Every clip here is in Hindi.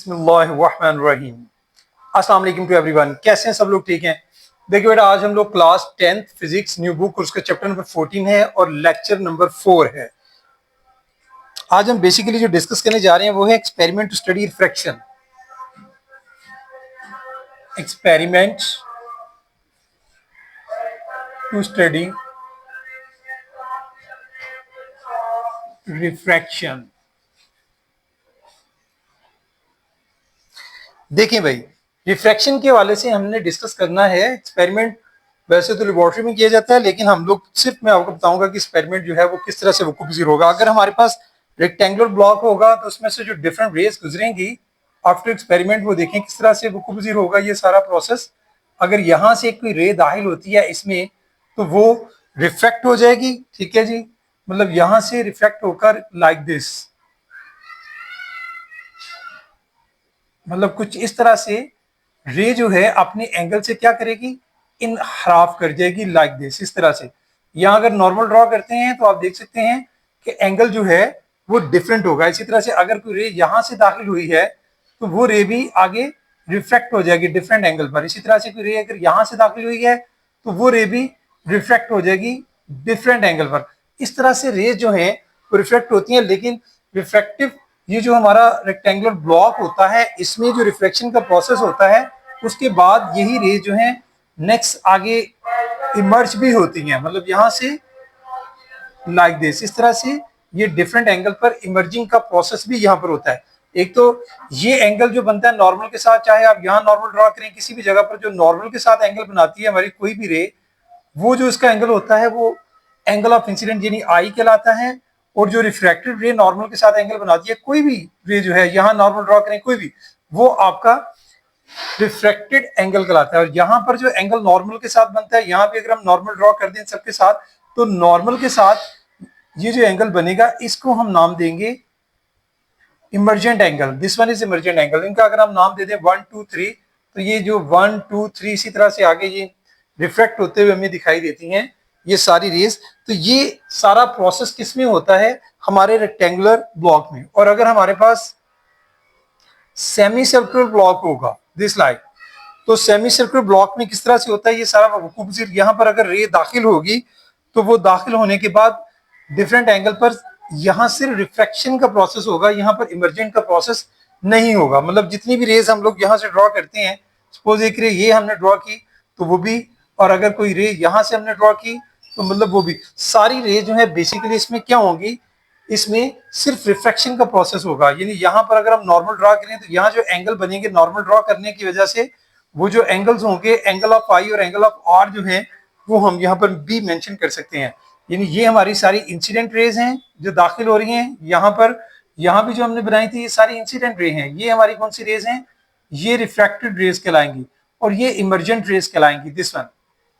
बिस्मिल्लाहिर्रहमानिर्रहीम। अस्सलाम वालेकुम टू एवरीवन। कैसे हैं सब लोग? ठीक हैं। देखिए बेटा, आज हम लोग class 10th physics new book और उसका चैप्टर नंबर 14 है और लेक्चर नंबर 4 है। आज हम बेसिकली जो डिस्कस करने जा रहे हैं वो है experiment to study refraction. Experiment to study refraction. देखिए भाई, रिफ्रैक्शन के हवाले से हमने डिस्कस करना है। एक्सपेरिमेंट वैसे तो लेबोरेटरी में किया जाता है, लेकिन हम लोग सिर्फ मैं आपको बताऊंगा कि एक्सपेरिमेंट जो है वो किस तरह से वकूफ पजीर होगा। अगर हमारे पास रेक्टेंगुलर ब्लॉक होगा तो उसमें से जो डिफरेंट रेज गुजरेंगी आफ्टर एक्सपेरिमेंट, वो देखें किस तरह से वकूफ पजीर होगा ये सारा प्रोसेस। अगर यहाँ से कोई रे दाखिल होती है इसमें तो वो रिफ्रैक्ट हो जाएगी। ठीक है जी, मतलब यहाँ से रिफ्रैक्ट होकर लाइक दिस, मतलब कुछ इस तरह से रे जो है अपने एंगल से क्या करेगी, इनहराफ कर जाएगी लाइक दिस, इस तरह से। यहां अगर नॉर्मल ड्रॉ करते हैं तो आप देख सकते हैं कि एंगल जो है वो डिफरेंट होगा। इसी तरह से अगर कोई रे यहां से दाखिल हुई है तो वो रे भी आगे रिफ्लेक्ट हो जाएगी डिफरेंट एंगल पर। इसी तरह से कोई रे अगर यहां से दाखिल हुई है तो वो रे भी रिफ्लेक्ट हो जाएगी डिफरेंट एंगल पर। इस तरह से रेज जो है वो रिफ्लेक्ट होती हैं। लेकिन रिफ्रैक्टिव, ये जो हमारा रेक्टेंगुलर ब्लॉक होता है इसमें जो रिफ्लेक्शन का प्रोसेस होता है उसके बाद यही रेज जो है नेक्स्ट आगे इमर्ज भी होती हैं, मतलब यहां से लाइक दिस, इस तरह से ये डिफरेंट एंगल पर इमर्जिंग का प्रोसेस भी यहाँ पर होता है। एक तो ये एंगल जो बनता है नॉर्मल के साथ, चाहे आप यहाँ नॉर्मल ड्रॉ करें किसी भी जगह पर, जो नॉर्मल के साथ एंगल बनाती है हमारी कोई भी रे, वो जो इसका एंगल होता है वो एंगल ऑफ इंसिडेंट यानी आई कहलाता है। और जो रिफ्रैक्टेड रे नॉर्मल के साथ एंगल बनाती है, कोई भी रे जो है यहाँ नॉर्मल ड्रॉ करें कोई भी, वो आपका रिफ्रैक्टेड एंगल कहलाता है। और यहाँ पर जो एंगल नॉर्मल के साथ बनता है, यहाँ पे अगर हम नॉर्मल ड्रॉ कर दें सबके साथ, तो नॉर्मल के साथ ये जो एंगल बनेगा इसको हम नाम देंगे emergent angle. This one is emergent angle. इनका अगर हम नाम दे दें 1 2 3, तो ये जो 1 2 3 इसी तरह से आगे ये रिफ्लेक्ट होते हुए हमें दिखाई देती हैं ये सारी रेज। तो ये सारा प्रोसेस किस में होता है? हमारे रेक्टेंगुलर ब्लॉक में। और अगर हमारे पास सेमी सर्कुलर ब्लॉक होगा दिस लाइक, तो सेमी सर्कुलर ब्लॉक में किस तरह से होता है ये सारा वकूफ पजीर। यहाँ पर अगर रे दाखिल होगी तो वो दाखिल होने के बाद डिफरेंट एंगल पर यहाँ सिर्फ रिफ्रैक्शन का प्रोसेस होगा, यहाँ पर इमर्जेंट का प्रोसेस नहीं होगा। मतलब जितनी भी रेज हम लोग यहाँ से ड्रॉ करते हैं, सपोज एक रे ये हमने ड्रॉ की तो वो भी, और अगर कोई रे यहाँ से हमने ड्रॉ की तो मतलब वो भी, सारी रे जो है बेसिकली इसमें क्या होंगी, इसमें सिर्फ रिफ्रैक्शन का प्रोसेस होगा। यानी यहाँ पर अगर हम नॉर्मल ड्रॉ करें तो यहाँ जो एंगल बनेंगे नॉर्मल ड्रॉ करने की वजह से, वो जो एंगल्स होंगे एंगल ऑफ आई और एंगल ऑफ आर जो है वो हम यहाँ पर भी मेंशन कर सकते हैं। यानी ये हमारी सारी इंसिडेंट रेज हैं जो दाखिल हो रही हैं यहाँ पर। यहाँ भी जो हमने बनाई थी ये सारी इंसिडेंट रे हैं। ये हमारी कौन सी रेज हैं? ये रिफ्रैक्टेड रेज कहलाएंगी और ये इमर्जेंट रेज कहलाएंगी, दिस वन।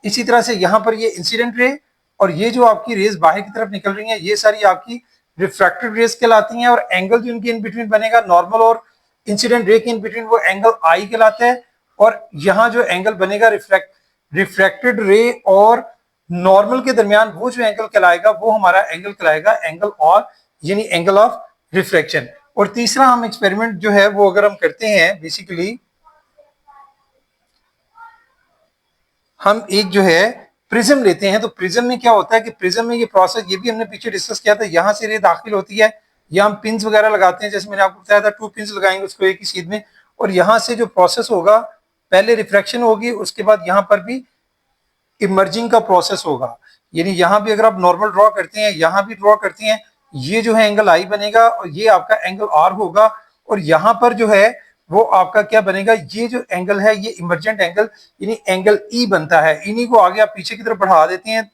इसी तरह से यहाँ पर ये इंसिडेंट रे और ये जो आपकी रेज बाहर की तरफ निकल रही है ये सारी आपकी रिफ्रैक्टेड रेज कहलाती हैं। और एंगल जो इनके इन बिटवीन बनेगा नॉर्मल और इंसिडेंट रे के इन बिटवीन, वो एंगल आई कहलाता है। और यहाँ जो एंगल बनेगा रिफ्रैक्टेड रे और नॉर्मल के दरमियान, वो जो एंगल कहलाएगा वो हमारा एंगल कहलाएगा एंगल और, यानी एंगल ऑफ रिफ्रैक्शन। और तीसरा हम एक्सपेरिमेंट जो है वो अगर हम करते हैं, बेसिकली हम एक जो है प्रिज्म लेते हैं। तो प्रिज्म में क्या होता है कि प्रिज्म में ये प्रोसेस, ये भी हमने पीछे डिस्कस किया था, यहाँ से रे दाखिल होती है, या हम पिंस वगैरह लगाते हैं, जैसे मैंने आपको बताया था 2 पिंस लगाएंगे उसको एक ही सीध में, और यहाँ से जो प्रोसेस होगा पहले रिफ्रैक्शन होगी, उसके बाद यहाँ पर भी इमर्जिंग का प्रोसेस होगा। यानी यहाँ भी अगर आप नॉर्मल ड्रॉ करते हैं, यहाँ भी ड्रॉ करते हैं, ये जो है एंगल आई बनेगा और ये आपका एंगल आर होगा। और यहाँ पर जो है वो आपका क्या बनेगा, ये जो एंगल है ये इमर्जेंट एंगल यानी एंगल ई बनता है। इन्हीं को आगे आप पीछे की तरफ बढ़ा देते हैं,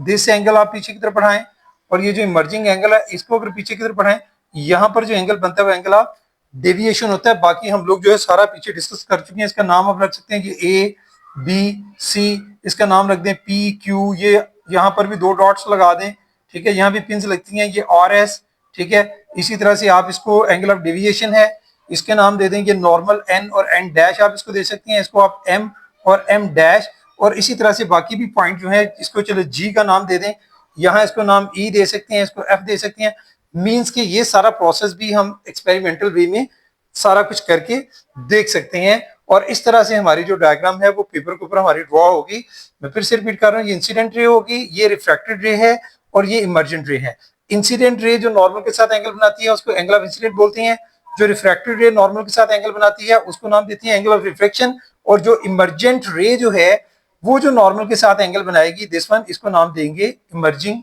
दिस एंगल आप पीछे की तरफ बढ़ाएं, और ये जो इमर्जिंग एंगल है इसको अगर पीछे की तरफ बढ़ाएं, यहाँ पर जो एंगल बनता है वो एंगल ऑफ डेविएशन होता है। बाकी हम लोग जो है सारा पीछे डिस्कस कर चुके हैं। इसका नाम आप रख सकते हैं कि ए बी सी, इसका नाम रख दें पी क्यू, ये यहाँ पर भी 2 डॉट्स लगा दें, ठीक है, यहाँ भी पिंस लगती हैं, ये आर एस, ठीक है। इसी तरह से आप इसको एंगल ऑफ डेविएशन है, इसके नाम दे दें ये नॉर्मल एन और एन डैश आप इसको दे सकते हैं, इसको आप एम और एम डैश। और इसी तरह से बाकी भी पॉइंट जो है इसको चलो जी का नाम दे दें, यहाँ इसको नाम ई दे सकते हैं, इसको एफ दे सकते हैं। मीन्स कि ये सारा प्रोसेस भी हम एक्सपेरिमेंटल वे में सारा कुछ करके देख सकते हैं। और इस तरह से हमारी जो डायग्राम है वो पेपर के ऊपर हमारी ड्रॉ होगी। मैं फिर से रिपीट कर रहा हूँ, ये इंसिडेंट रे होगी, ये रिफ्रैक्टेड रे है और ये इमर्जेंट रे है। इंसिडेंट रे जो नॉर्मल के साथ एंगल बनाती है उसको एंगल ऑफ इंसिडेंट बोलते हैं। जो रिफ्रैक्टेड रे नॉर्मल के साथ एंगल बनाती है उसको नाम देती है एंगल ऑफ रिफ्लेक्शन। और जो इमर्जेंट रे जो है वो जो नॉर्मल के साथ एंगल बनाएगी, दिस वन, इसको नाम देंगे इमर्जिंग।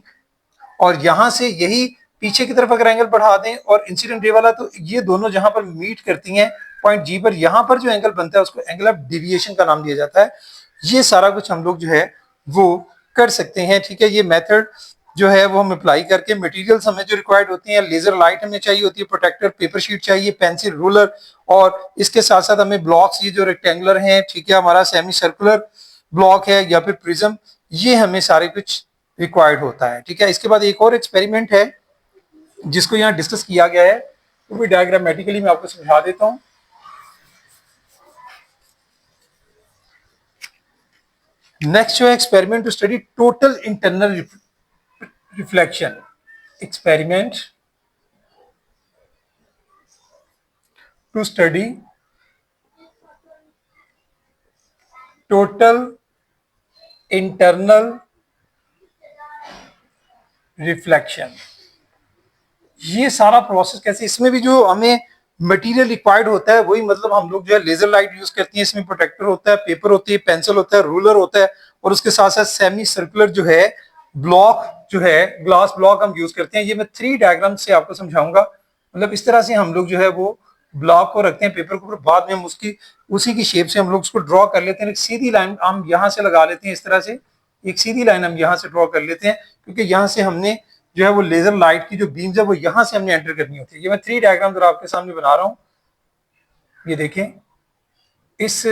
और यहां से यही पीछे की तरफ अगर एंगल बढ़ा दें और इंसिडेंट रे वाला, तो ये दोनों जहां पर मीट करती हैं पॉइंट जी पर, यहां पर जो एंगल बनता है उसको एंगल ऑफ डेविएशन का नाम दिया जाता है। ये सारा कुछ हम लोग जो है वो कर सकते हैं। ठीक है, ये मेथड जो है वो हम अप्लाई करके मटेरियल्स हमें जो रिक्वायर्ड होती हैं, लेजर लाइट हमें चाहिए होती है, प्रोटेक्टर, पेपर शीट चाहिए, पेंसिल, रूलर, और इसके साथ साथ हमें ब्लॉक्स, ये जो रेक्टेंगुलर हैं, ठीक है, हमारा सेमी सर्कुलर ब्लॉक है या फिर प्रिज्म, ये हमें सारे कुछ रिक्वायर्ड होता है। ठीक है, इसके बाद एक और एक्सपेरिमेंट है जिसको यहाँ डिस्कस किया गया है, वो भी डायग्रामेटिकली मैं आपको समझा देता हूँ। नेक्स्ट जो है experiment to study total internal reflection. Experiment to study total internal reflection. ये सारा प्रोसेस कैसे, इसमें भी जो हमें मटेरियल रिक्वायर्ड होता है वही, मतलब हम लोग जो है लेजर लाइट यूज करते हैं, इसमें प्रोटेक्टर होता है, पेपर होती है, पेंसिल होता है, रूलर होता है, और उसके साथ साथ सेमी सर्कुलर जो है ब्लॉक जो है, ग्लास ब्लॉक हम यूज करते हैं। ये मैं 3 डायग्राम से आपको समझाऊंगा। मतलब इस तरह से हम लोग जो है वो ब्लॉक को रखते हैं पेपर के ऊपर, बाद में हम उसकी उसी की शेप से हम लोग उसको ड्रॉ कर लेते हैं। एक सीधी लाइन हम यहाँ से लगा लेते हैं, इस तरह से एक सीधी लाइन हम यहाँ से ड्रॉ कर लेते हैं, क्योंकि यहाँ से हमने जो है वो लेजर लाइट की जो बीम्स है वो यहां से हमने एंटर करनी होती है। ये मैं 3 डायग्राम जरा आपके सामने बना रहा हूं, ये देखें। इस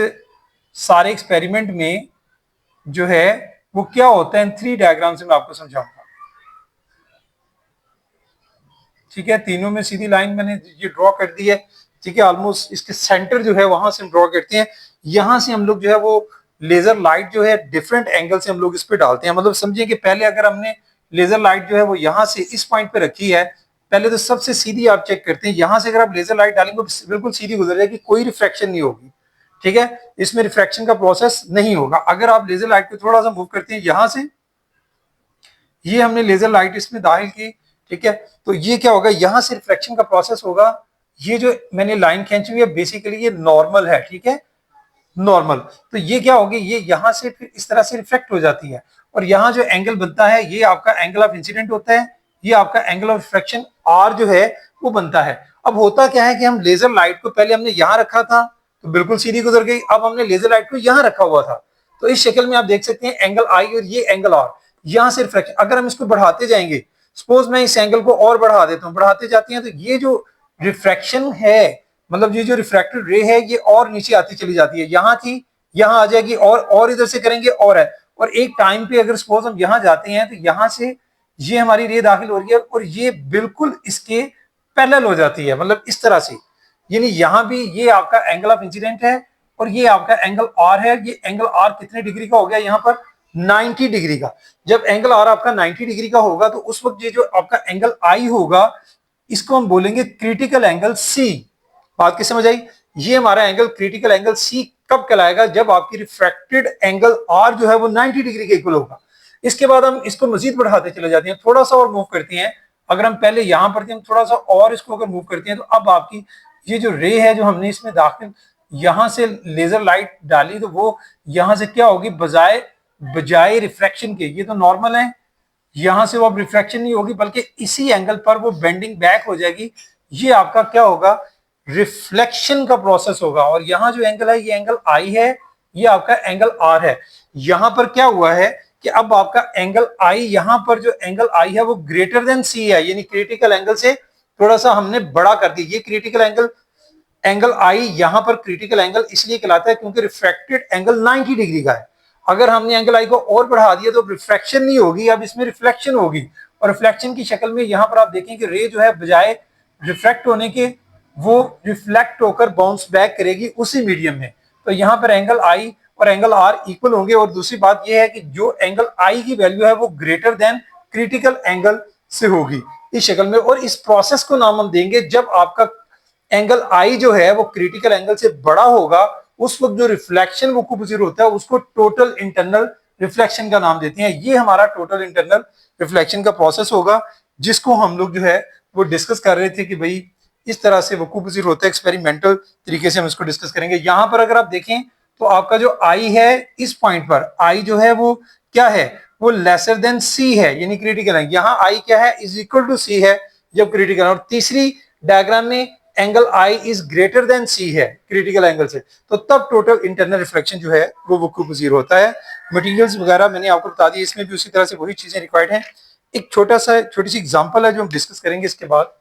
सारे एक्सपेरिमेंट में जो है वो क्या होता है, इन 3 डायग्राम से मैं आपको समझाऊंगा। ठीक है, तीनों में सीधी लाइन मैंने ये ड्रॉ कर दी है। ठीक है, ऑलमोस्ट इसके सेंटर जो है वहां से हम ड्रॉ करते हैं। यहां से हम लोग जो है वो लेजर लाइट जो है डिफरेंट एंगल से हम लोग इस पे डालते हैं। मतलब समझिए कि पहले अगर हमने लेजर लाइट जो है वो यहां से इस पॉइंट पे रखी है, पहले तो सबसे सीधी आप चेक करते हैं, यहां से अगर आप लेजर लाइट डालेंगे तो बिल्कुल सीधी गुजर जाएगी, कोई रिफ्रैक्शन नहीं होगी। ठीक है, इसमें रिफ्रैक्शन का प्रोसेस नहीं होगा। अगर आप लेजर लाइट को थोड़ा सा मूव करते हैं यहां से, ये हमने लेजर लाइट इसमें दाखिल की, ठीक है, तो ये क्या होगा, यहां से रिफ्लेक्शन का प्रोसेस होगा। ये जो मैंने लाइन खींची हुई है बेसिकली ये नॉर्मल है। ठीक है, नॉर्मल, तो ये क्या होगी, ये यहां से फिर इस तरह से रिफ्लेक्ट हो जाती है, और यहां जो एंगल बनता है ये आपका एंगल ऑफ इंसिडेंट होता है, ये आपका एंगल ऑफ रिफ्लेक्शन आर जो है वो बनता है। अब होता क्या है कि हम लेजर लाइट को पहले हमने यहां रखा था तो बिल्कुल सीधी गुजर गई, अब हमने लेजर लाइट को यहां रखा हुआ था, तो इस शक्ल में आप देख सकते हैं एंगल आई और ये एंगल आर, यहां से रिफ्लेक्शन। अगर हम इसको बढ़ाते जाएंगे, सपोज मैं इस एंगल को और बढ़ा देता हूं, बढ़ाते जाते हैं, तो ये जो रिफ्रैक्शन है, मतलब ये जो रिफ्रैक्टेड रे है ये और नीचे आती चली जाती है, यहां थी यहां आ जाएगी, और इधर से करेंगे और है, और एक टाइम पे अगर सपोज हम यहां जाते हैं तो यहां से ये हमारी रे दाखिल हो रही है और ये बिल्कुल इसके पैरेलल हो जाती है, मतलब इस तरह से। यानी यहां भी ये आपका एंगल ऑफ इंसिडेंट है और ये आपका एंगल आर है। ये एंगल आर कितने डिग्री का हो गया यहाँ पर, 90 डिग्री का। जब एंगल आर आपका 90 डिग्री का होगा तो उस वक्त ये जो आपका एंगल आई होगा इसको हम बोलेंगे क्रिटिकल एंगल सी। बात की समझ आई, ये हमारा एंगल क्रिटिकल एंगल सी कब कहलाएगा, जब आपकी रिफ्रैक्टेड एंगल आर जो है वो 90 डिग्री के इक्वल होगा। इसके बाद हम इसको मजीद बढ़ाते चले जाते हैं, थोड़ा सा और मूव करते हैं। अगर हम पहले यहां पर थे, हम थोड़ा सा और इसको अगर मूव करते हैं तो अब आपकी ये जो रे है जो हमने इसमें दाखिल यहां से लेजर लाइट डाली, तो वो यहां से क्या होगी, बजाय रिफ्रैक्शन के, ये तो नॉर्मल है, यहां से वो अब रिफ्रैक्शन नहीं होगी बल्कि इसी एंगल पर वो बेंडिंग बैक हो जाएगी। ये आपका क्या होगा, रिफ्लेक्शन का प्रोसेस होगा। और यहां जो एंगल है ये एंगल आई है, ये आपका एंगल आर है। यहां पर क्या हुआ है कि अब आपका एंगल आई, यहां पर जो एंगल आई है वो ग्रेटर देन सी है, यानी क्रिटिकल एंगल से थोड़ा सा हमने बड़ा कर दिया। ये क्रिटिकल एंगल आई यहां पर क्रिटिकल एंगल इसलिए कहलाता है क्योंकि रिफ्रैक्टेड एंगल 90 डिग्री का है। अगर हमने एंगल आई को और बढ़ा दिया तो रिफ्रैक्शन नहीं होगी, अब इसमें रिफ्लेक्शन होगी। और रिफ्लेक्शन की शक्ल में यहां पर आप देखें कि रे जो है बजाय रिफ्लेक्ट होने के वो रिफ्लेक्ट होकर बाउंस बैक करेगी उसी मीडियम में। तो यहां पर एंगल आई और एंगल आर इक्वल होंगे। और दूसरी बात यह है कि जो एंगल आई की वैल्यू है वो ग्रेटर देन क्रिटिकल एंगल से होगी इस शक्ल में। और इस प्रोसेस को नाम हम देंगे, जब आपका एंगल आई जो है वो क्रिटिकल एंगल से बड़ा होगा, उस वक्त जो रिफ्लेक्शन वो कुपजीरो होता है उसको टोटल इंटरनल रिफ्लेक्शन का नाम देते हैं। ये हमारा टोटल इंटरनल रिफ्लेक्शन का प्रोसेस होगा, जिसको हम लोग जो है वो डिस्कस कर रहे थे कि भाई इस तरह से वो कुपजीरो होता है। एक्सपेरिमेंटल तरीके से हम इसको डिस्कस करेंगे। यहां पर अगर आप देखें तो आपका जो आई है, इस पॉइंट पर आई जो है वो क्या है, वो लेसर देन सी है, यानी क्रिटिकल है। यहाँ आई क्या है, इज इक्वल टू सी है जब क्रिटिकल। और तीसरी डायग्राम में angle I is greater than C है क्रिटिकल एंगल से, तो तब टोटल इंटरनल रिफ्लेक्शन जो है वो क्यूब जीरो होता है। मटेरियल्स वगैरह मैंने आपको बता दी, इसमें भी उसी तरह से वही चीजें रिक्वायर्ड हैं। एक छोटी सी एग्जांपल है जो हम डिस्कस करेंगे इसके बाद।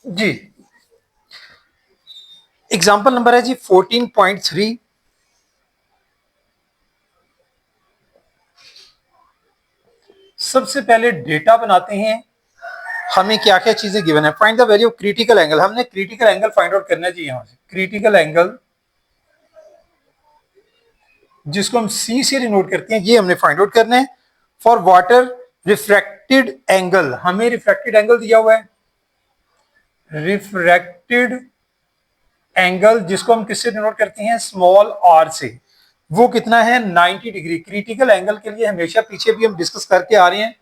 जी, एग्जांपल नंबर है जी 14.3। सबसे पहले डेटा बनाते हैं, हमें क्या क्या चीजें गिवन है। Find the value of critical angle, हमने क्रिटिकल एंगल फाइंड आउट करना है जी। यहां से क्रिटिकल एंगल जिसको हम सी से डिनोट करते हैं, ये हमने फाइंड आउट करना है। फॉर वाटर रिफ्रैक्टेड एंगल, हमें रिफ्रैक्टेड एंगल दिया हुआ है, रिफ्रैक्टेड एंगल जिसको हम किससे डिनोट करते हैं, स्मॉल आर से। वो कितना है, 90 डिग्री। क्रिटिकल एंगल के लिए हमेशा पीछे भी हम डिस्कस करके आ रहे हैं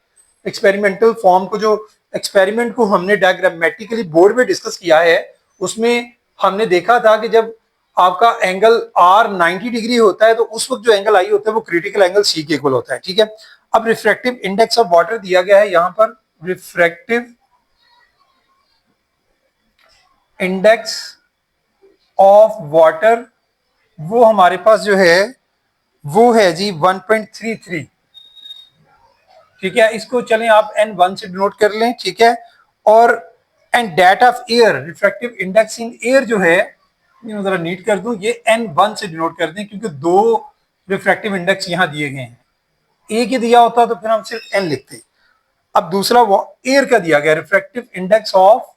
एक्सपेरिमेंटल फॉर्म को, जो एक्सपेरिमेंट को हमने डायग्रामेटिकली बोर्ड में डिस्कस किया है, उसमें हमने देखा था कि जब आपका एंगल आर 90 डिग्री होता है तो उस वक्त जो एंगल आई होता है वो क्रिटिकल एंगल सी के इक्वल होता है। ठीक है, अब रिफ्रैक्टिव इंडेक्स ऑफ वाटर दिया गया है यहां पर, रिफ्रैक्टिव इंडेक्स ऑफ वाटर वो हमारे पास जो है वो है जी 1.33। ठीक है, इसको चलें आप N1 से डिनोट कर लें। ठीक है, और and that of air, refractive index in air जो है, मैं जरा नीट कर दूं, ये N1 से डिनोट कर दें क्योंकि दो रिफ्रैक्टिव इंडेक्स यहां दिए गए हैं। एक ही दिया होता तो फिर हम सिर्फ N लिखते। अब दूसरा वो एयर का दिया गया, रिफ्रैक्टिव इंडेक्स ऑफ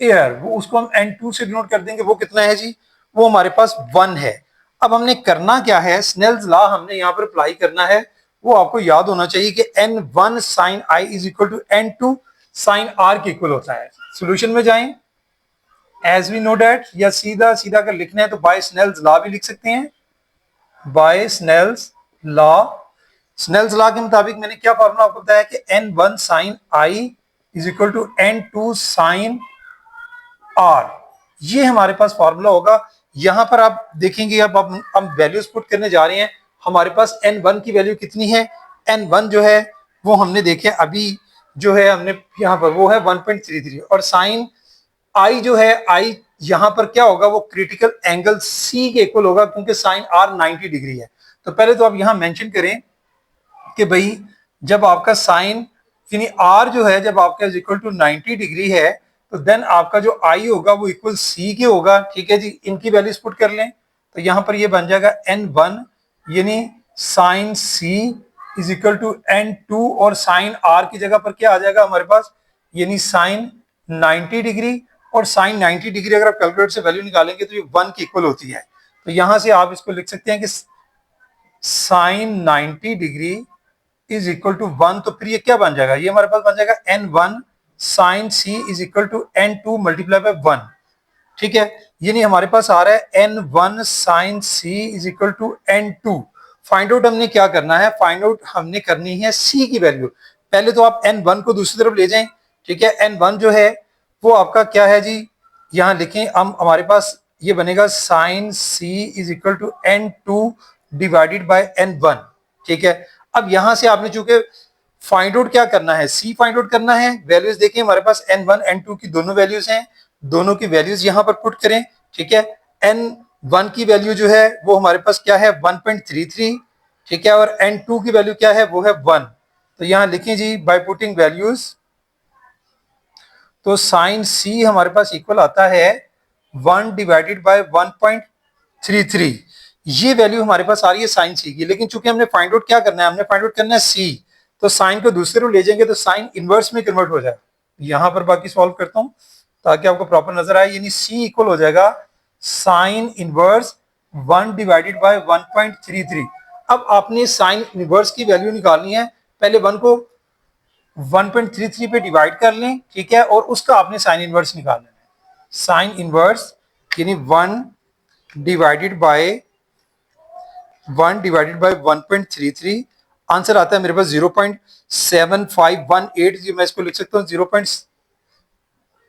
एयर, वो उसको हम N2 से डिनोट कर देंगे। वो कितना है जी, वो हमारे पास 1 है। अब हमने करना क्या है, स्नेल्स लॉ हमने यहां पर अप्लाई करना है। वो आपको याद होना चाहिए कि N1 sine I is equal to N2 sine R के इक्वल होता है। सोल्यूशन में जाएं, एज वी नो डैट, या सीधा सीधा अगर लिखना है तो बाय स्नेल्स लॉ भी लिख सकते हैं, by Snell's law. Snell's law के मुताबिक मैंने क्या फॉर्मूला आपको बताया कि N1 sine I is equal to N2 sine R, ये हमारे पास फॉर्मूला होगा। यहां पर आप देखेंगे, अब हम वैल्यूज पुट करने जा रहे हैं। हमारे पास N1 की वैल्यू कितनी है, N1 जो है वो हमने देखे अभी जो है हमने यहां पर, वो है 1.33। और साइन आई जो है, आई यहां पर क्या होगा, वो क्रिटिकल एंगल सी के इक्वल होगा क्योंकि साइन आर 90 डिग्री है। तो पहले तो आप यहां मेंशन करें कि भाई जब आपका साइन यानी आर जो है जब आपका इक्वल टू 90 डिग्री है तो देन आपका जो आई होगा वो इक्वल सी के होगा। ठीक है जी, इनकी वैल्यूज पुट कर लें तो यहां पर ये बन जाएगा N1 यानी sine C is equal to N2, और साइन आर की जगह पर क्या आ जाएगा हमारे पास, यानी साइन 90 डिग्री। और साइन 90 डिग्री अगर आप कैलकुलेटर से वैल्यू निकालेंगे तो ये 1 की इक्वल होती है। तो यहां से आप इसको लिख सकते हैं कि sine 90 degree is equal to 1। तो फिर ये क्या बन जाएगा, ये हमारे पास बन जाएगा N1 sine C is equal to N2 multiply by 1। ठीक है, यानी हमारे पास आ रहा है N1 sine C is equal to N2। Find out हमने क्या करना है, फाइंड आउट हमने करनी है सी की वैल्यू। पहले तो आप N1 को दूसरी तरफ ले जाएं। ठीक है, N1 जो है वो आपका क्या है जी, यहां लिखें हम, हमारे पास ये बनेगा sine C is equal to N2 divided by N1। ठीक है, अब यहां से आपने चूंकि फाइंड आउट क्या करना है, सी फाइंड आउट करना है। वैल्यूज देखिए हमारे पास N1 N2 की दोनों वैल्यूज हैं, दोनों की वैल्यूज यहां पर पुट करें। ठीक है, N1 की वैल्यू जो है वो हमारे पास क्या है 1.33। ठीक है, और N2 की वैल्यू क्या है, वो है 1। तो यहां लिखें जी बाय पुटिंग वैल्यूज, तो साइन सी हमारे पास इक्वल आता है 1 डिवाइडेड बाय 1.33। ये वैल्यू हमारे पास आ रही है साइन सी की, लेकिन चूंकि हमने फाइंड आउट क्या करना है, हमने फाइंड आउट करना है सी, तो साइन को दूसरे रो ले जाएंगे तो साइन इनवर्स में कन्वर्ट हो जाएगा। यहां पर बाकी सॉल्व करता हूं ताकि आपको प्रॉपर नजर आए, यानी सी इक्वल हो जाएगा साइन इनवर्स 1 डिवाइडेड बाय 1.33। अब आपने साइन इनवर्स की वैल्यू निकालनी है, पहले 1 को 1.33 पे डिवाइड कर लें, ठीक है, और उसका आपने साइन इनवर्स निकालना है। साइन इनवर्स यानी 1 डिवाइडेड बाय 1.33, आंसर आता है मेरे पास 0.7518। मैं इसको लिख सकता हूँ 0.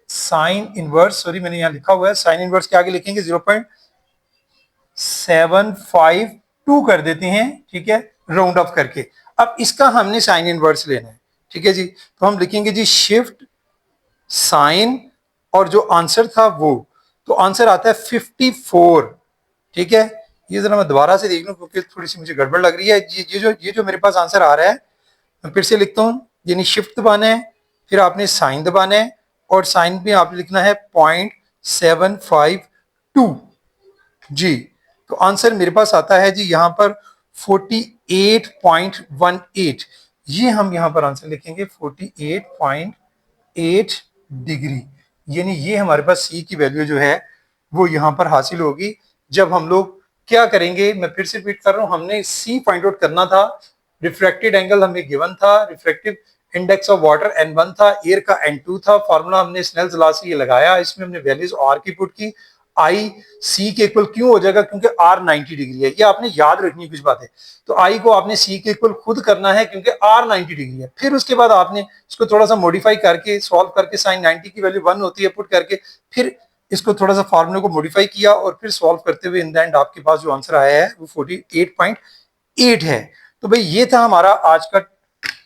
साइन इनवर्स, सॉरी मैंने यहाँ लिखा हुआ है, साइन इनवर्स के आगे लिखेंगे 0.752 कर देते हैं, ठीक है, राउंड ऑफ करके। अब इसका हमने साइन इनवर्स लेना है, ठीक है जी। तो हम लिखेंगे जी शिफ्ट साइन, और जो आंसर था वो, तो आंसर आता है 54, ठीक है। ये जरा मैं दोबारा से देख लूं क्योंकि थोड़ी सी मुझे गड़बड़ लग रही है। ये जो मेरे पास आंसर आ रहा है, मैं फिर से लिखता हूं, यानी शिफ्ट दबाना है, फिर आपने साइन दबाना है, और साइन पे आपने लिखना है 0.752 जी। तो आंसर मेरे पास आता है जी यहाँ पर 48.18। ये हम यहाँ पर आंसर लिखेंगे 48.8 डिग्री, यानी ये हमारे पास सी की वैल्यू जो है वो यहाँ पर हासिल होगी। जब हम लोग क्या करेंगे, मैं फिर से रिपीट कर रहा हूँ, हमने सी फाइंड आउट करना था। रिफ्रैक्टेड एंगल हमें गिवन था, refractive index of water n1 था, एयर का n2 था, फार्मूला हमने स्नेल्स लॉ से ये लगाया, इसमें हमने वैल्यूज r की पुट की। आई सी के इक्वल क्यों हो जाएगा, क्योंकि आर 90 डिग्री है, ये आपने याद रखनी है कुछ बातें। तो आई को आपने सी के इक्वल खुद करना है क्योंकि आर 90 डिग्री है, फिर उसके बाद आपने इसको थोड़ा सा मॉडिफाई करके सॉल्व करके साइन 90 की वैल्यू 1 होती है पुट करके, फिर इसको थोड़ा सा फार्मूले को मॉडिफाई किया, और फिर सॉल्व करते हुए इन द एंड आपके पास जो आंसर आया है वो 48.8 है। तो भाई ये था हमारा आज का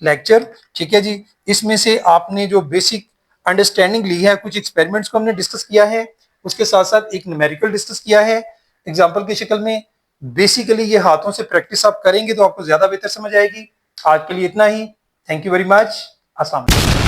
लेक्चर, ठीक है जी। इसमें से आपने जो बेसिक अंडरस्टैंडिंग ली है, कुछ एक्सपेरिमेंट्स को हमने डिस्कस किया है, उसके साथ साथ एक न्यूमेरिकल डिस्कस किया है एग्जांपल की शक्ल में। बेसिकली ये हाथों से प्रैक्टिस आप करेंगे तो आपको ज्यादा बेहतर समझ आएगी। आज के लिए इतना ही, थैंक यू वेरी मच, अस्सलाम वालेकुम।